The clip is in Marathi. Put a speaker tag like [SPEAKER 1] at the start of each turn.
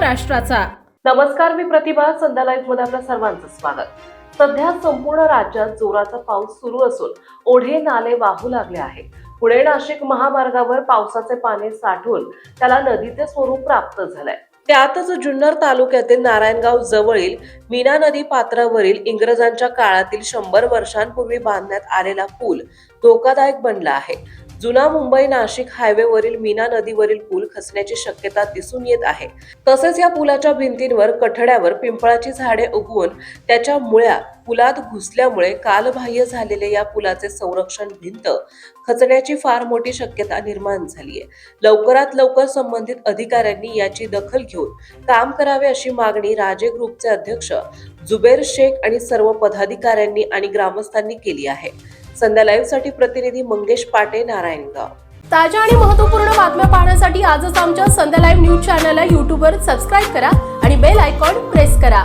[SPEAKER 1] महाराष्ट्राचा।
[SPEAKER 2] नमस्कार, मी प्रतिभा। संध्या लाईव्ह मध्ये आपल्या सर्वांचं स्वागत। सध्या संपूर्ण राज्यात जोराचा पाऊस सुरू असून ओढे नाले वाहू लागले आहे। पुणे नाशिक महामार्गावर पावसाचे पाणी साठून त्याला नदीचे स्वरूप प्राप्त झालंय। त्यातच जुन्नर तालुक्यातील नारायणगाव जवळील मीना नदी पात्रावरील इंग्रजांच्या काळातील 100 वर्षांपूर्वी बांधण्यात आलेला पूल धोकादायक बनला आहे। जुना मुंबई नाशिक हायवेवरील मीना नदीवरील पूल खचण्याची शक्यता दिसून येत आहे। तसेच या पुलाच्या भिंतींवर कठड्यावर पिंपळाची झाडे उगवून त्याच्या मुळ्या पुलात घुसल्यामुळे कालबाह्य झालेले या पुलाचे संरक्षण भिंत खचण्याची फार मोठी शक्यता निर्माण झाली आहे। लवकरात लवकर संबंधित अधिकाऱ्यांनी याची दखल घेऊन काम करावे अशी मागणी राजे ग्रुपचे अध्यक्ष जुबेर शेख आणि सर्व पदाधिकाऱ्यांनी आणि ग्रामस्थांनी केली आहे। संध्या लाईव्ह साठी प्रतिनिधी मंगेश पाटे, नारायणगाव।
[SPEAKER 1] ताज्या आणि महत्त्वपूर्ण बातम्या पाहण्यासाठी आजच आमच्या संध्या लाईव्ह न्यूज चॅनलला YouTube वर सबस्क्राईब करा आणि बेल आयकॉन प्रेस करा।